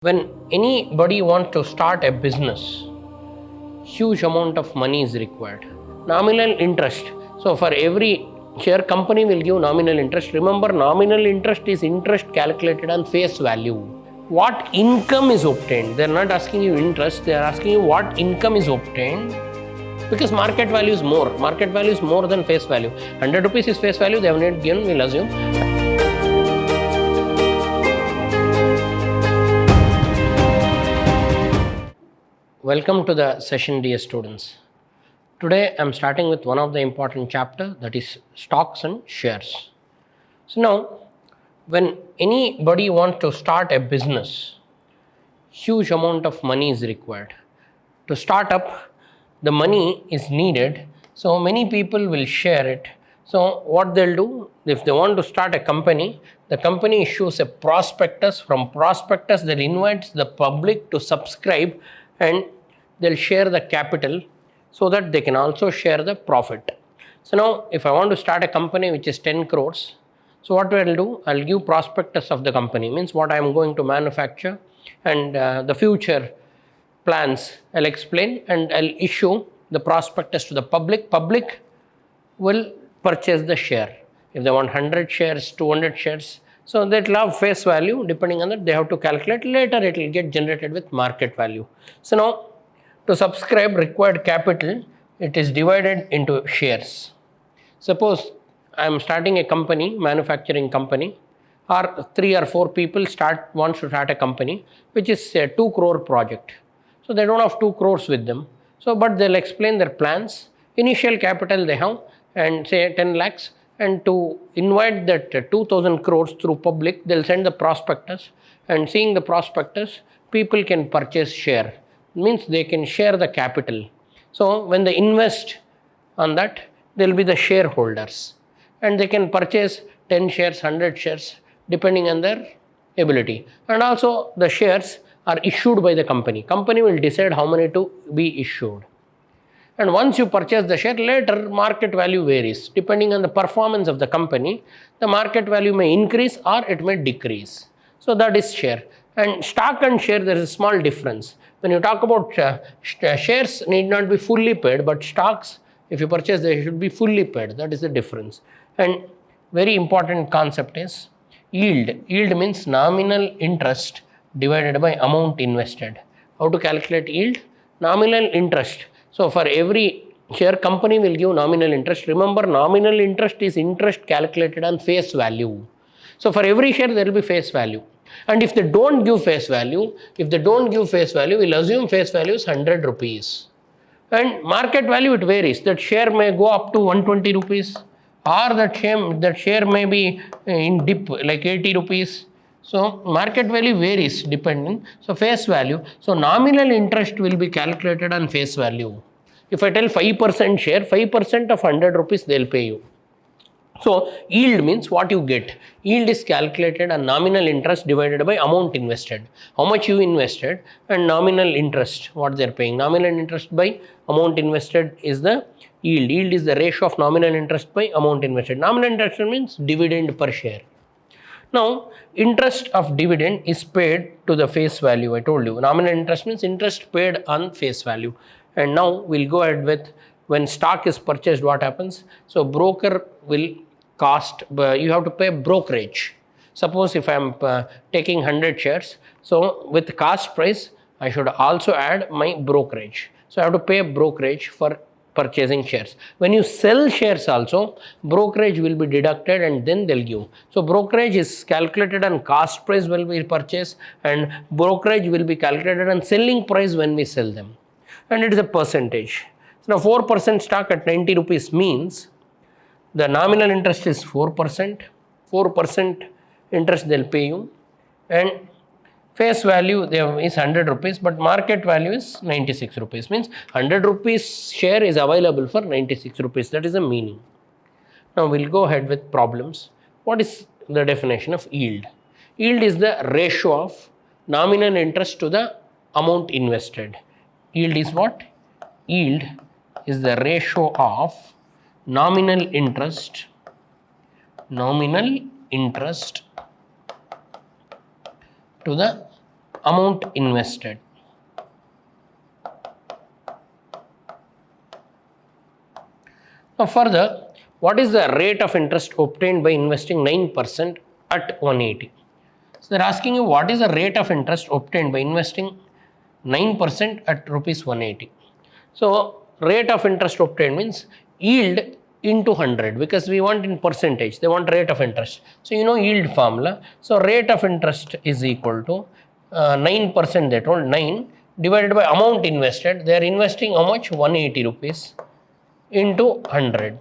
When anybody wants to start a business, huge amount of money is required. Nominal interest. So for every share, company will give nominal interest. Remember, nominal interest is interest calculated on face value. What income is obtained? They are not asking you interest, they are asking you what income is obtained, because market value is more. Market value is more than face value. 100 rupees is face value, they have not given, we'll assume. Welcome to the session, dear students. Today I am starting with one of the important chapter, that is stocks and shares. So now, when anybody wants to start a business, huge amount of money is required. To start up, the money is needed, so many people will share it. So what they'll do, if they want to start a company, the company issues a prospectus. From prospectus, they'll invite the public to subscribe and they'll share the capital so that they can also share the profit. So now if I want to start a company which is 10 crores, so what I'll do, I'll give prospectus of the company, means what I'm going to manufacture and the future plans I'll explain, and I'll issue the prospectus to the public. Public will purchase the share. If they want 100 shares, 200 shares, so that will have face value. Depending on that, they have to calculate. Later it will get generated with market value. So now, to subscribe required capital, it is divided into shares. Suppose I am starting a company, manufacturing company, or 3 or 4 people want to start a company which is a 2 crore project. So they don't have 2 crores with them. So but they'll explain their plans. Initial capital they have and say 10 lakhs, and to invite that 2000 crores through public, they'll send the prospectus, and seeing the prospectus, people can purchase share. Means they can share the capital. So when they invest on that, they'll be the shareholders, and they can purchase 10 shares, 100 shares, depending on their ability. And also the shares are issued by the company. Company will decide how many to be issued. And once you purchase the share, later market value varies. Depending on the performance of the company, the market value may increase or it may decrease. So that is share. And stock and share, there is a small difference. When you talk about shares need not be fully paid, but stocks, if you purchase, they should be fully paid. That is the difference. And very important concept is yield. Yield means nominal interest divided by amount invested. How to calculate yield? Nominal interest. So for every share, company will give nominal interest. Remember, nominal interest is interest calculated on face value. So for every share, there will be face value. And if they don't give face value, we'll assume face value is 100 rupees. And market value, it varies. That share may go up to 120 rupees, or that share may be in dip like 80 rupees. So market value varies depending. So face value. So nominal interest will be calculated on face value. If I tell 5% share, 5% of 100 rupees they'll pay you. So yield means what you get. Yield is calculated on nominal interest divided by amount invested. How much you invested and nominal interest, what they're paying. Nominal interest by amount invested is the yield. Yield is the ratio of nominal interest by amount invested. Nominal interest means dividend per share. Now, interest of dividend is paid to the face value. I told you. Nominal interest means interest paid on face value. And now we'll go ahead with when stock is purchased, what happens? So broker will cost, you have to pay brokerage. Suppose if I am taking 100 shares, so with cost price, I should also add my brokerage. So I have to pay brokerage for purchasing shares. When you sell shares also, brokerage will be deducted and then they'll give. So brokerage is calculated on cost price when we purchase, and brokerage will be calculated on selling price when we sell them. And it is a percentage. So now 4% stock at 90 rupees means the nominal interest is 4%. 4% interest they'll pay you, and face value is 100 rupees, but market value is 96 rupees. Means 100 rupees share is available for 96 rupees. That is the meaning. Now we'll go ahead with problems. What is the definition of yield? Yield is the ratio of nominal interest to the amount invested. Yield is what? Yield is the ratio of nominal interest to the amount invested. Now further, what is the rate of interest obtained by investing 9% at 180? So they are asking you what is the rate of interest obtained by investing 9% at rupees 180. So rate of interest obtained means yield into 100, because we want in percentage, they want rate of interest. So you know yield formula. So rate of interest is equal to 9%, they told 9 divided by amount invested. They are investing how much? 180 rupees into 100.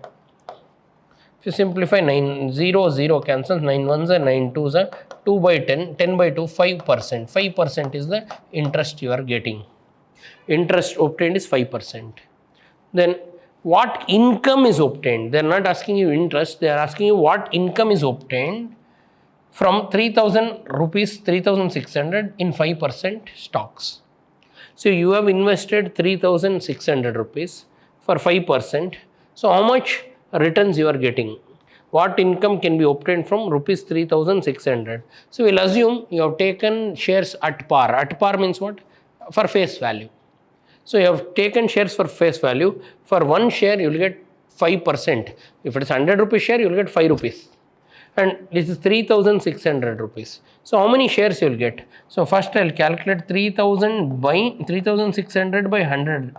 If you simplify, 9 0 0 cancels, 9 1s are 9 2s are 2 by 10, 10 by 2, 5%. 5% is the interest you are getting. Interest obtained is 5%. Then what income is obtained? They are not asking you interest, they are asking you what income is obtained from 3000 rupees, 3600 in 5% stocks. So you have invested 3600 rupees for 5%. So how much returns you are getting? What income can be obtained from rupees 3600? So we'll assume you have taken shares at par. At par means what? For face value. So you have taken shares for face value. For one share you will get 5%. If it is 100 rupees share, you will get 5 rupees. And this is 3600 rupees. So how many shares you will get? So first I will calculate 3000 by 3600 by 100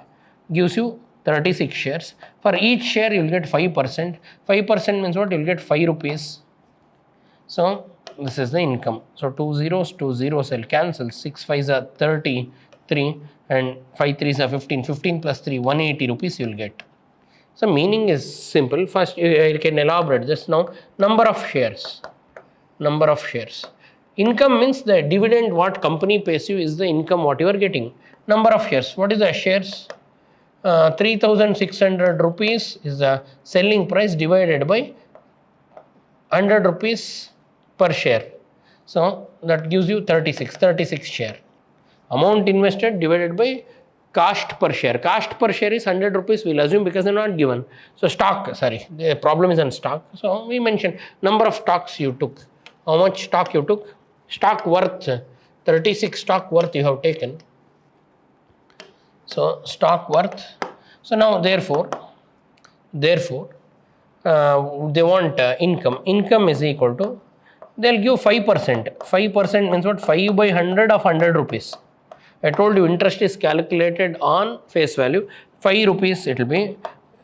gives you 36 shares. For each share you will get 5%. 5% means what? You will get 5 rupees. So this is the income. So 2 zeros will cancel. 6 5s are 33 and 5 3s are 15. 15 plus 3, 180 rupees you will get. So meaning is simple. First you can elaborate this now. Number of shares. Number of shares. Income means the dividend what company pays you is the income what you are getting. Number of shares. What is the shares? 3600 rupees is the selling price divided by 100 rupees per share. So that gives you 36 share. Amount invested divided by cost per share. Cost per share is 100 rupees, we'll assume, because they're not given. So stock, sorry, the problem is on stock. So we mentioned number of stocks you took. How much stock you took? Stock worth, 36 stock worth you have taken. So stock worth. So now therefore they want income. Income is equal to, they'll give 5%. 5% means what? 5 by 100 of 100 rupees. I told you interest is calculated on face value. 5 rupees it will be,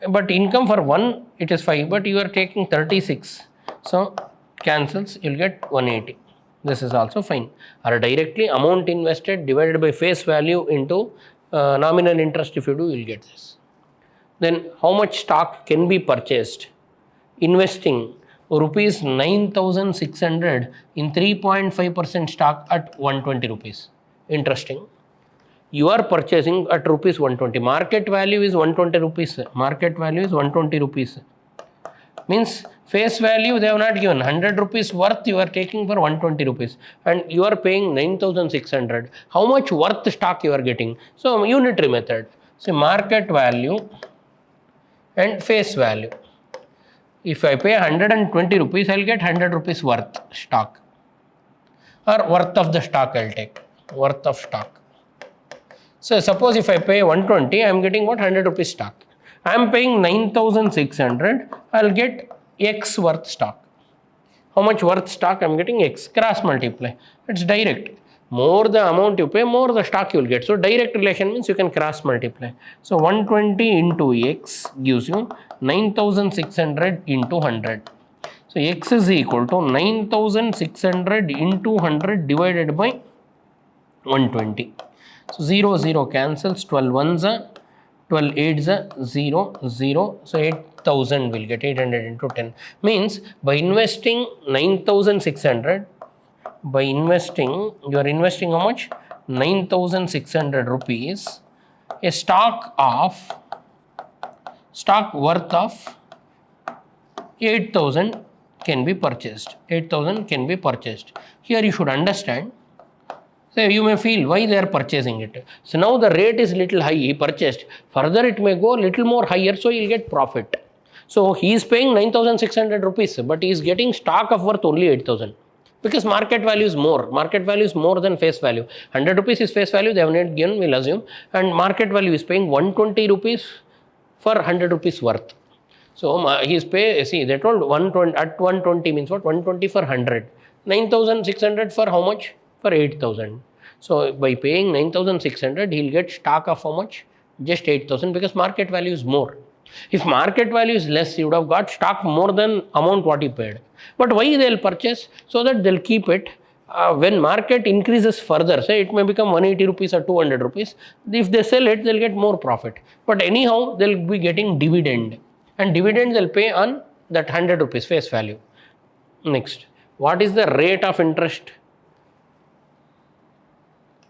but income for one it is 5, but you are taking 36. So cancels, you will get 180. This is also fine. Or directly amount invested divided by face value into nominal interest, if you do, you will get this. Then how much stock can be purchased? Investing rupees 9600 in 3.5% stock at 120 rupees. Interesting. You are purchasing at rupees 120. Market value is 120 rupees. Market value is 120 rupees. Means face value they have not given. 100 rupees worth you are taking for 120 rupees. And you are paying 9600. How much worth stock you are getting? So unitary method. So market value and face value. If I pay 120 rupees, I will get 100 rupees worth stock. Or worth of the stock I will take. Worth of stock. So suppose if I pay 120, I am getting what? 100 rupees stock. I am paying 9600, I will get X worth stock. How much worth stock I am getting? X. Cross multiply. It's direct. More the amount you pay, more the stock you will get. So direct relation means you can cross multiply. So 120 into X gives you 9600 into 100. So X is equal to 9600 into 100 divided by 120. So 0 0 cancels, 12 ones are 12 8s are 0 0. So 8000 will get 800 into 10. Means by investing 9600, by investing, you are investing how much? 9600 rupees. A stock worth of 8000 can be purchased. 8000 can be purchased. Here you should understand. So you may feel why they are purchasing it. So now the rate is little high, he purchased. Further it may go little more higher, so he will get profit. So he is paying 9600 rupees, but he is getting stock of worth only 8000. because market value is more. Market value is more than face value. 100 rupees is face value, they have not given, we'll assume, and market value is paying 120 rupees for 100 rupees worth. So he's pay, see, they told 120 at 120 means what? 120 for 100. 9,600 for how much? For 8,000. So by paying 9,600, he'll get stock of how much? Just 8,000, because market value is more. If market value is less, you would have got stock more than amount what he paid. But why they'll purchase? So that they'll keep it. When market increases further, say it may become 180 rupees or 200 rupees, if they sell it, they'll get more profit. But anyhow, they'll be getting dividend. And dividend they'll pay on that 100 rupees face value. Next, what is the rate of interest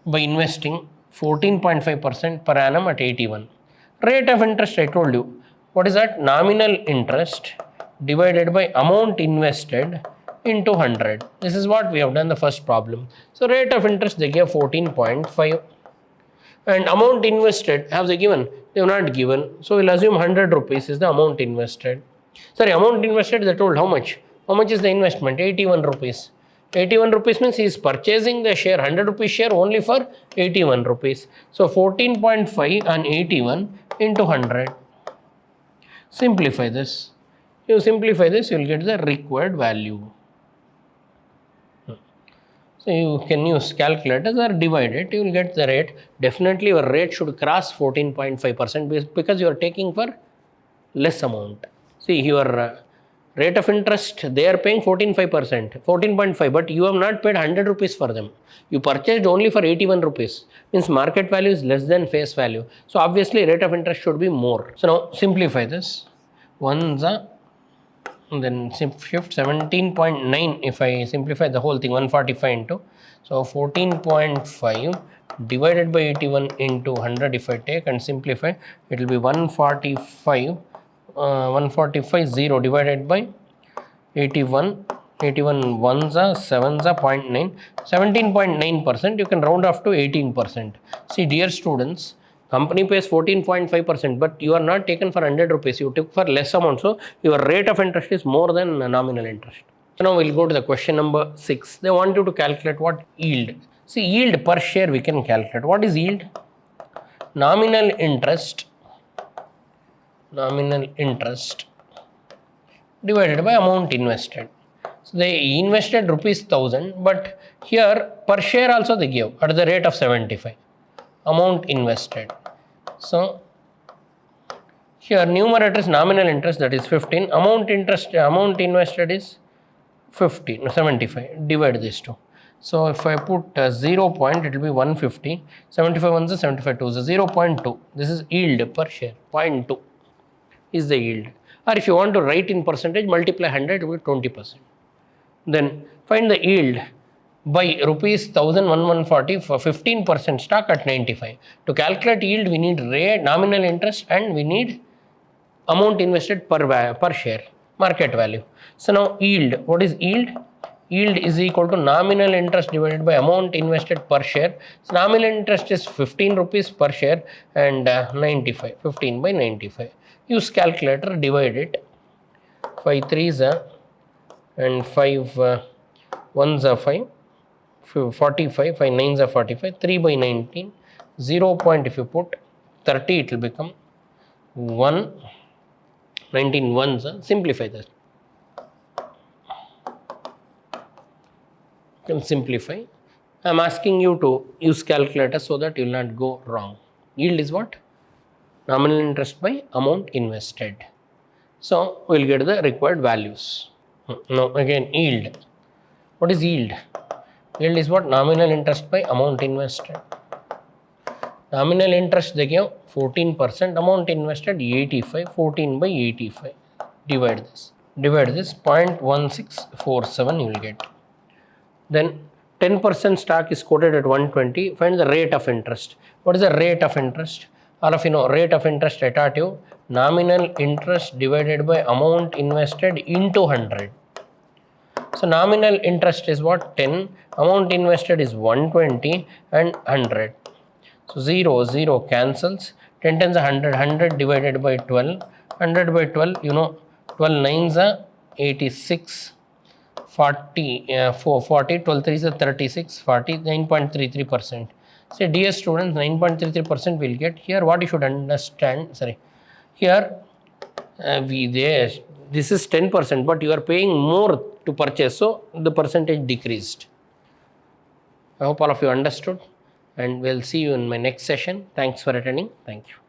by investing? 14.5% per annum at 81. Rate of interest I told you. What is that? Nominal interest divided by amount invested into 100. This is what we have done the first problem. So rate of interest they gave 14.5. And amount invested, have they given? They have not given. So we'll assume 100 rupees is the amount invested. Sorry, amount invested they told how much? How much is the investment? 81 rupees. 81 rupees means he is purchasing the share, 100 rupees share only for 81 rupees. So 14.5 on 81 into 100. Simplify this. You simplify this, you will get the required value. So you can use calculators or divide it, you will get the rate. Definitely your rate should cross 14.5% because you are taking for less amount. See, your rate of interest, they are paying 14.5, but you have not paid 100 rupees for them. You purchased only for 81 rupees, means market value is less than face value. So obviously rate of interest should be more. So now simplify this. Then shift 17.9, if I simplify the whole thing, 145 into, so 14.5 divided by 81 into 100 if I take and simplify, it will be 145, 0 divided by 81, 81 ones are 7s are 0.9, 17.9%, you can round off to 18%. See dear students, company pays 14.5%, but you are not taken for 100 rupees, you took for less amount, so your rate of interest is more than nominal interest. So now we'll go to the question number 6. They want you to calculate what yield. See, yield per share we can calculate. What is yield? Nominal interest divided by amount invested. So they invested rupees 1000, but here per share also they give at the rate of 75. Amount invested. So here numerator is nominal interest, that is 15. Amount invested is 75. Divide these two. So if I put 0 point, it will be 150. 75 ones are 75 twos, 0.2. This is yield per share. 0.2 is the yield. Or if you want to write in percentage, multiply 100 with 20%. Then find the yield by rupees 1,140 for 15% stock at 95. To calculate yield, we need rate, nominal interest, and we need amount invested per share, market value. So now yield, what is yield? Yield is equal to nominal interest divided by amount invested per share. So nominal interest is 15 rupees per share and 95, 15 by 95. Use calculator, divide it. 5 3s are and 5 1s are 5. 45, 5 9s are 45, 3 by 19, 0 point if you put 30, it will become 1, 19 ones, simplify this. You can simplify. I am asking you to use calculator so that you will not go wrong. Yield is what? Nominal interest by amount invested. So we will get the required values. Now again yield. What is yield? Yield is what? Nominal interest by amount invested. Nominal interest they give 14%, amount invested 85, 14 by 85. Divide this. 0.1647 you will get. Then 10% stock is quoted at 120. Find the rate of interest. What is the rate of interest? All of you know rate of interest I taught you. Nominal interest divided by amount invested into 100. So nominal interest is what? 10, amount invested is 120 and 100. So 0, 0 cancels, 10 tens are 100, 100 divided by 12, 100 by 12, you know, 12 nines are 86, 40, 12 3 is 36, 40, 9.33%. Say, dear students, 9.33% will get. Here, what you should understand, sorry, here this is 10%, but you are paying more to purchase, so the percentage decreased. I hope all of you understood, and we'll see you in my next session. Thanks for attending. Thank you.